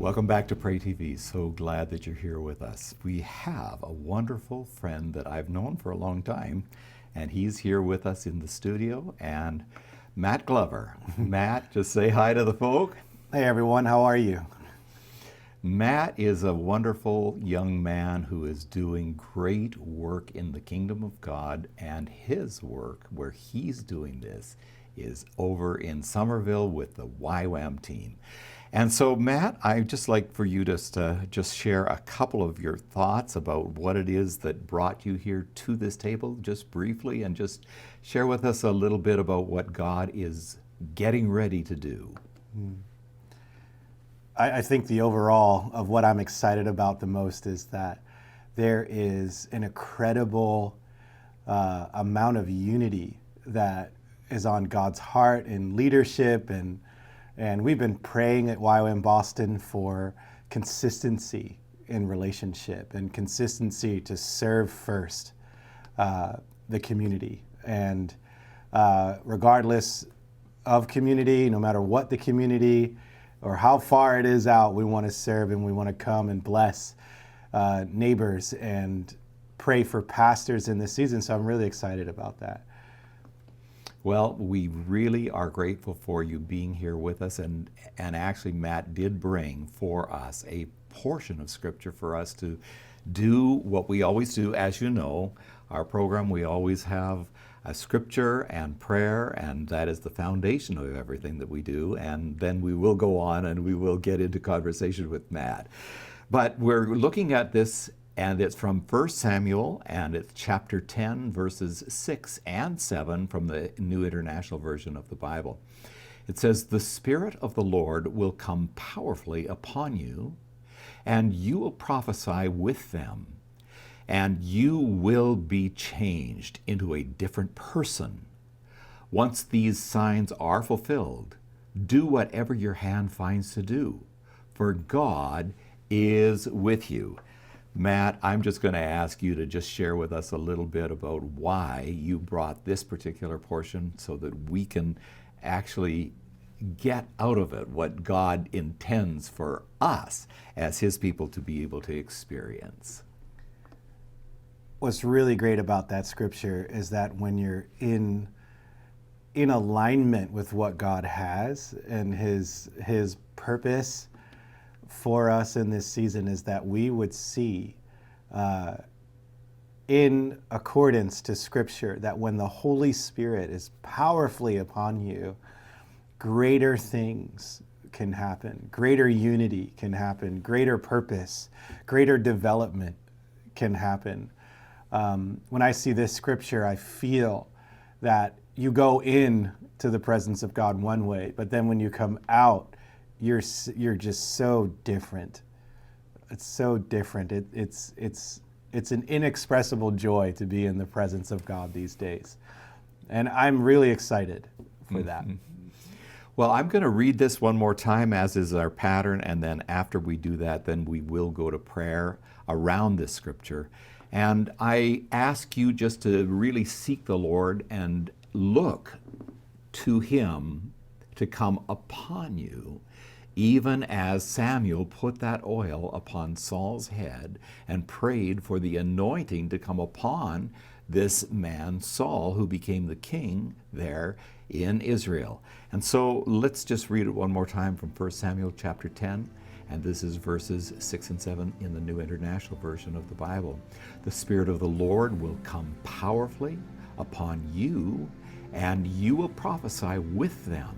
Welcome back to PrayTV. So glad that you're here with us. We have a wonderful friend that I've known for a long time, and he's here with us in the studio, and Matt Glover. Matt, just say hi to the folk. Hey everyone, how are you? Matt is a wonderful young man who is doing great work in the kingdom of God, and his work, where he's doing this, is over in Somerville with the YWAM team. And so, Matt, I'd just like for you to just share a couple of your thoughts about what it is that brought you here to this table, just briefly, and just share with us a little bit about what God is getting ready to do. I think the overall of what I'm excited about the most is that there is an incredible amount of unity that is on God's heart in leadership, and we've been praying at YWAM Boston for consistency in relationship and consistency to serve first the community. And regardless of community, no matter what the community or how far it is out, we want to serve and we want to come and bless neighbors and pray for pastors in this season. So I'm really excited about that. Well, we really are grateful for you being here with us, and actually Matt did bring for us a portion of Scripture for us to do what we always do. As you know, our program, we always have a Scripture and prayer, and that is the foundation of everything that we do, and then we will go on and we will get into conversation with Matt. But we're looking at this, and it's from 1 Samuel, and it's chapter 10, verses 6 and 7 from the New International Version of the Bible. It says, "The Spirit of the Lord will come powerfully upon you, and you will prophesy with them, and you will be changed into a different person. Once these signs are fulfilled, do whatever your hand finds to do, for God is with you." Matt, I'm just going to ask you to just share with us a little bit about why you brought this particular portion so that we can actually get out of it what God intends for us as His people to be able to experience. What's really great about that scripture is that when you're in alignment with what God has and his purpose for us in this season, is that we would see in accordance to Scripture that when the Holy Spirit is powerfully upon you, greater things can happen, greater unity can happen, greater purpose, greater development can happen. When I see this Scripture, I feel that you go in to the presence of God one way, but then when you come out, you're just so different. It's so different. It's an inexpressible joy to be in the presence of God these days. And I'm really excited for that. Well, I'm going to read this one more time, as is our pattern, and then after we do that, then we will go to prayer around this scripture. And I ask you just to really seek the Lord and look to Him to come upon you, even as Samuel put that oil upon Saul's head and prayed for the anointing to come upon this man Saul, who became the king there in Israel. And so let's just read it one more time from 1 Samuel chapter 10, and this is verses 6 and 7 in the New International Version of the Bible. "The Spirit of the Lord will come powerfully upon you, and you will prophesy with them,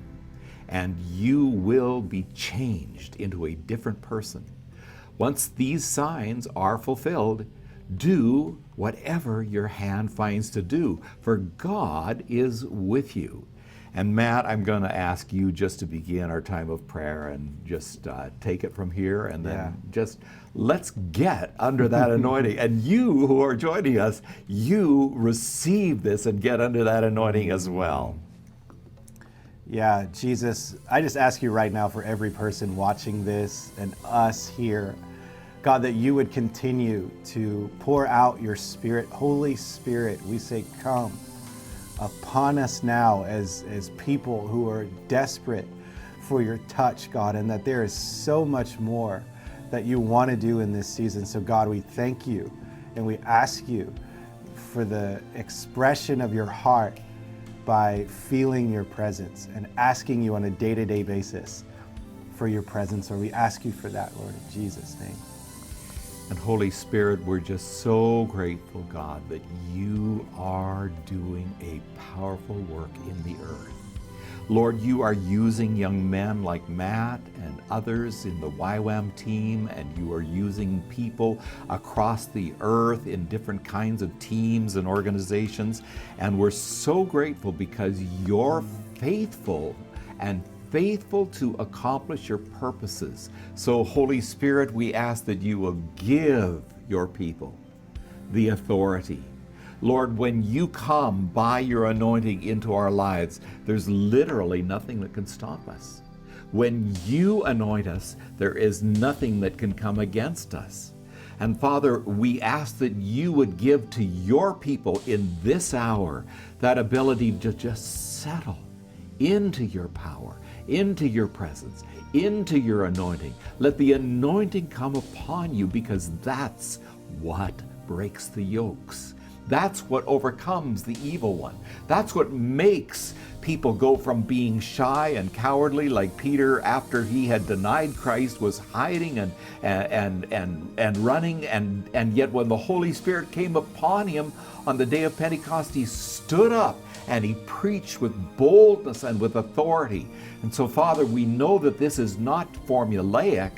and you will be changed into a different person. Once these signs are fulfilled, do whatever your hand finds to do, for God is with you." And Matt, I'm going to ask you just to begin our time of prayer and just take it from here, and then just let's get under that anointing. And you who are joining us, you receive this and get under that anointing as well. Yeah, Jesus, I just ask you right now for every person watching this and us here, God, that you would continue to pour out your Spirit. Holy Spirit, we say, come upon us now as people who are desperate for your touch, God, and that there is so much more that you want to do in this season. So God, we thank you and we ask you for the expression of your heart by feeling your presence and asking you on a day-to-day basis for your presence. Or we ask you for that, Lord, in Jesus' name. And Holy Spirit, we're just so grateful, God, that you are doing a powerful work in the earth. Lord, you are using young men like Matt and others in the YWAM team, and you are using people across the earth in different kinds of teams and organizations. And we're so grateful because you're faithful and faithful to accomplish your purposes. So, Holy Spirit, we ask that you will give your people the authority. Lord, when you come by your anointing into our lives, there's literally nothing that can stop us. When you anoint us, there is nothing that can come against us. And Father, we ask that you would give to your people in this hour that ability to just settle into your power, into your presence, into your anointing. Let the anointing come upon you, because that's what breaks the yokes. That's what overcomes the evil one. That's what makes people go from being shy and cowardly, like Peter after he had denied Christ was hiding and running, and yet when the Holy Spirit came upon him on the day of Pentecost, he stood up and he preached with boldness and with authority. And so, Father, we know that this is not formulaic,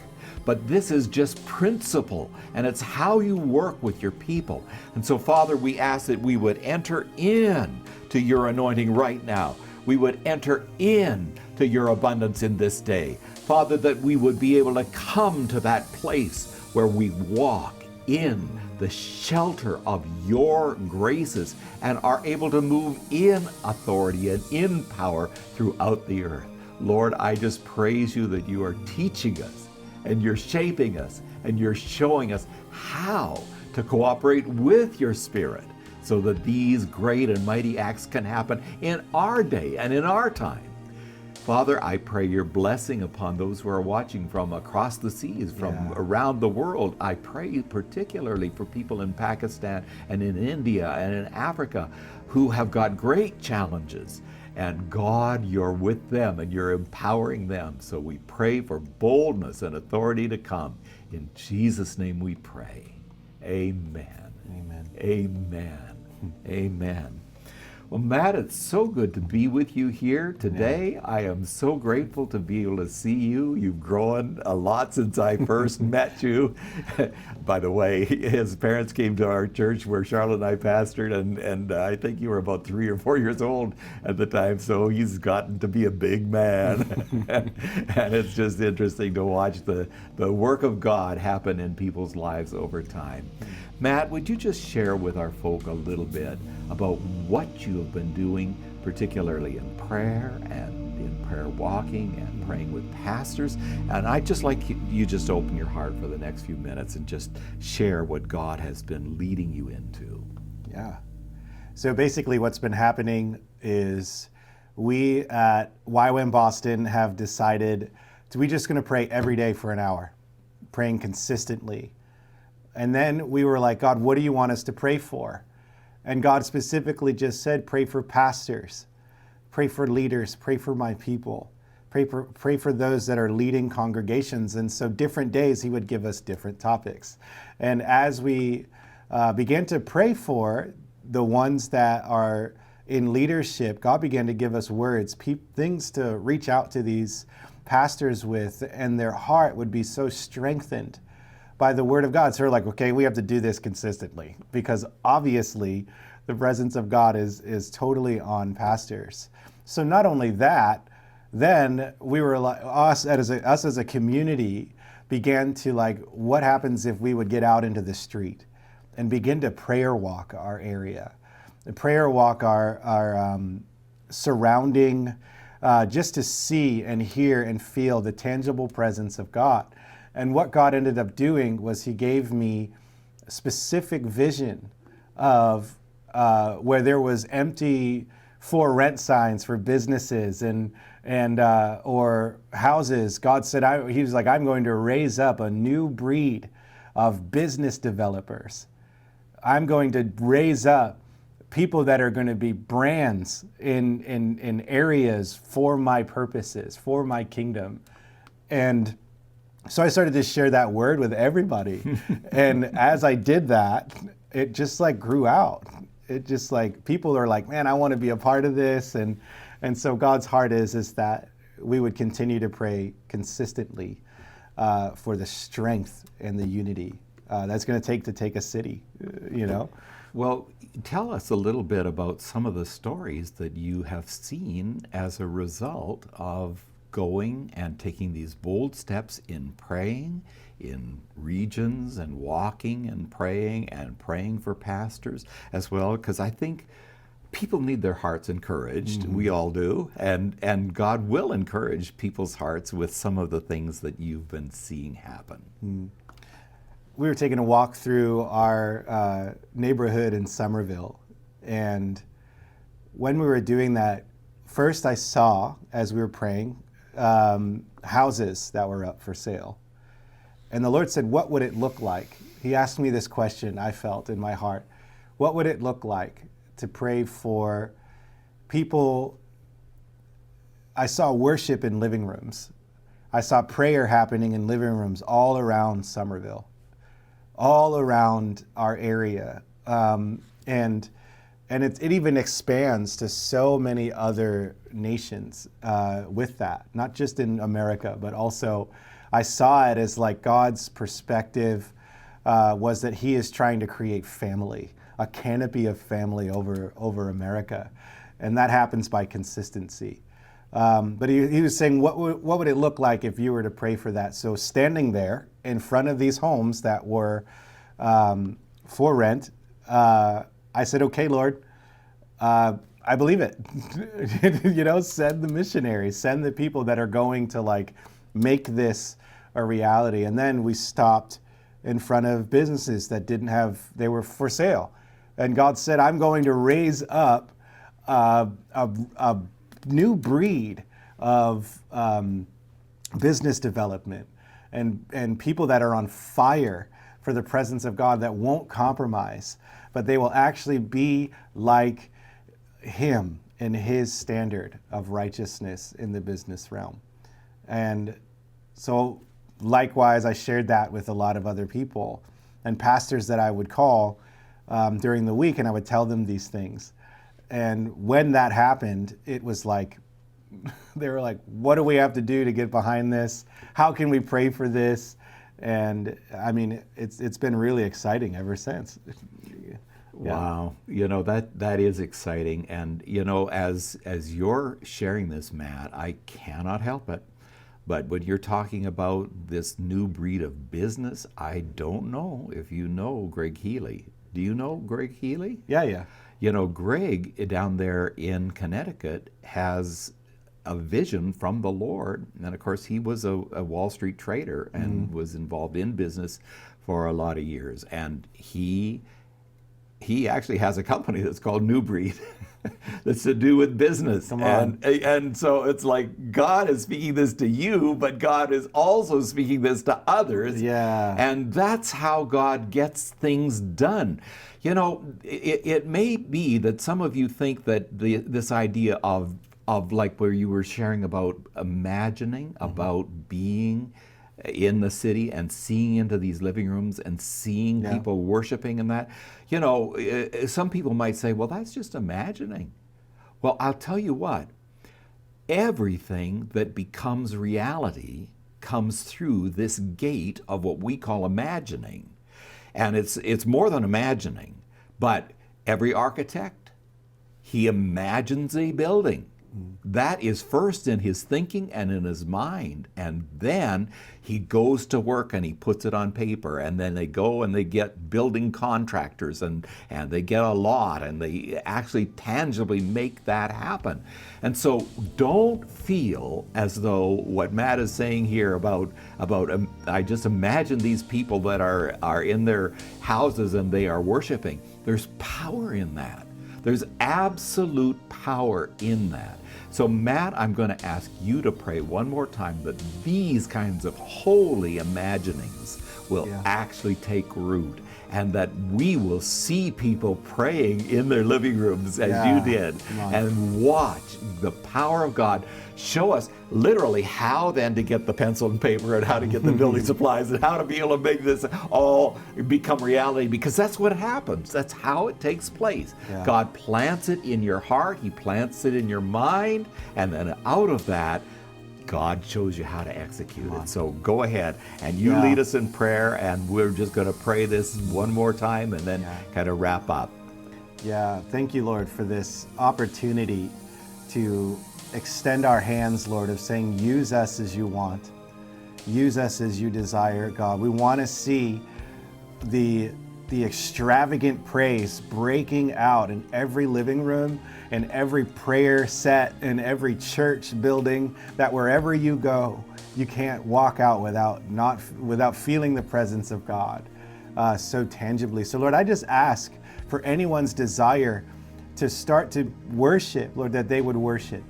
but this is just principle, and it's how you work with your people. And so, Father, we ask that we would enter in to your anointing right now. We would enter in to your abundance in this day. Father, that we would be able to come to that place where we walk in the shelter of your graces and are able to move in authority and in power throughout the earth. Lord, I just praise you that you are teaching us and you're shaping us and you're showing us how to cooperate with your Spirit so that these great and mighty acts can happen in our day and in our time. Father, I pray your blessing upon those who are watching from across the seas, from around the world. I pray particularly for people in Pakistan and in India and in Africa who have got great challenges. And God, you're with them and you're empowering them. So we pray for boldness and authority to come. In Jesus' name we pray. Amen. Amen. Amen. Amen. Well, Matt, it's so good to be with you here today. I am so grateful to be able to see you. You've grown a lot since I first met you. By the way, his parents came to our church where Charlotte and I pastored, and I think you were about 3 or 4 years old at the time, so he's gotten to be a big man. And it's just interesting to watch the work of God happen in people's lives over time. Matt, would you just share with our folk a little bit about what you have been doing, particularly in prayer and in prayer walking and praying with pastors? And I'd just like you just open your heart for the next few minutes and just share what God has been leading you into. Yeah. So basically what's been happening is we at YWAM Boston have decided we're just going to pray every day for an hour, praying consistently. And then we were like, God, what do you want us to pray for? And God specifically just said, pray for pastors, pray for leaders, pray for my people, pray for those that are leading congregations. And so different days he would give us different topics. And as we began to pray for the ones that are in leadership, God began to give us words, things to reach out to these pastors with, and their heart would be so strengthened by the word of God. So we're like, okay, we have to do this consistently, because obviously the presence of God is totally on pastors. So not only that, then we were like, us as a community began to like, what happens if we would get out into the street and begin to prayer walk our area, prayer walk our surrounding, just to see and hear and feel the tangible presence of God. And what God ended up doing was he gave me a specific vision of where there was empty for rent signs for businesses and and or houses. God said, he was like, I'm going to raise up a new breed of business developers. I'm going to raise up people that are going to be brands in areas for my purposes, for my kingdom. And so I started to share that word with everybody. And as I did that, it just like grew out. It just like, people are like, man, I want to be a part of this. And so God's heart is that we would continue to pray consistently for the strength and the unity that's going to take a city, you know? Well, tell us a little bit about some of the stories that you have seen as a result of going and taking these bold steps in praying in regions and walking and praying for pastors as well, because I think people need their hearts encouraged. Mm-hmm. We all do, and God will encourage people's hearts with some of the things that you've been seeing happen. Mm. We were taking a walk through our neighborhood in Somerville, and when we were doing that, first I saw, as we were praying, houses that were up for sale. And the Lord said, what would it look like? He asked me this question, I felt in my heart. What would it look like to pray for people? I saw worship in living rooms. I saw prayer happening in living rooms all around Somerville, all around our area. And it even expands to so many other nations with that, not just in America, but also I saw it as like God's perspective was that he is trying to create family, a canopy of family over America. And that happens by consistency. But he was saying, what would it look like if you were to pray for that? So standing there in front of these homes that were for rent, I said, okay, Lord, I believe it. You know, send the missionaries, send the people that are going to like make this a reality. And then we stopped in front of businesses that they were for sale. And God said, I'm going to raise up a new breed of business development and people that are on fire for the presence of God, that won't compromise, but they will actually be like him in his standard of righteousness in the business realm. And so likewise, I shared that with a lot of other people and pastors that I would call during the week, and I would tell them these things. And when that happened, it was like, they were like, what do we have to do to get behind this? How can we pray for this? And I mean, it's been really exciting ever since. Yeah. Wow. You know, that is exciting. And, you know, as you're sharing this, Matt, I cannot help it. But when you're talking about this new breed of business, I don't know if you know Greg Healy. Do you know Greg Healy? Yeah. You know, Greg down there in Connecticut has a vision from the Lord. And of course, he was a Wall Street trader and was involved in business for a lot of years. And he actually has a company that's called New Breed that's to do with business. Come on. And so it's like God is speaking this to you, but God is also speaking this to others. Yeah. And that's how God gets things done. You know, it may be that some of you think that this idea of like where you were sharing about imagining, about being in the city and seeing into these living rooms and seeing people worshiping and that, you know, some people might say, well, that's just imagining. Well, I'll tell you what, everything that becomes reality comes through this gate of what we call imagining. And it's more than imagining, but every architect, he imagines a building. That is first in his thinking and in his mind, and then he goes to work and he puts it on paper, and then they go and they get building contractors and they get a lot and they actually tangibly make that happen. And so don't feel as though what Matt is saying here about I just imagine these people that are in their houses and they are worshiping. There's power in that. There's absolute power in that. So Matt, I'm going to ask you to pray one more time that these kinds of holy imaginings will actually take root, and that we will see people praying in their living rooms as you did, and watch the power of God show us literally how then to get the pencil and paper and how to get the building supplies and how to be able to make this all become reality, because that's what happens. That's how it takes place. God plants it in your heart, He plants it in your mind, and then out of that, God shows you how to execute it. So go ahead and you lead us in prayer, and we're just going to pray this one more time and then kind of wrap up. Yeah, thank you, Lord, for this opportunity to extend our hands, Lord, of saying, use us as you want. Use us as you desire, God. We want to see the extravagant praise breaking out in every living room, in every prayer set, in every church building, that wherever you go, you can't walk out without feeling the presence of God so tangibly. So Lord, I just ask for anyone's desire to start to worship, Lord, that they would worship.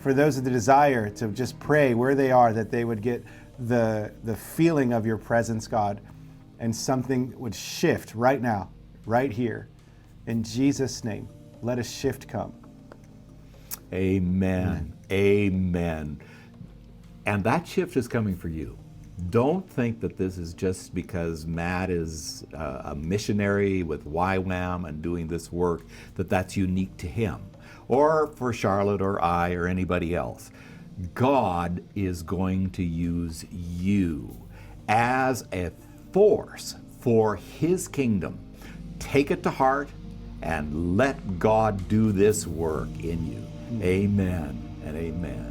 For those of the desire to just pray where they are, that they would get the feeling of your presence, God, and something would shift right now, right here. In Jesus' name, let a shift come. Amen. Amen. And that shift is coming for you. Don't think that this is just because Matt is a missionary with YWAM and doing this work, that's unique to him, or for Charlotte or I or anybody else. God is going to use you as a force for His kingdom. Take it to heart and let God do this work in you. Amen and amen.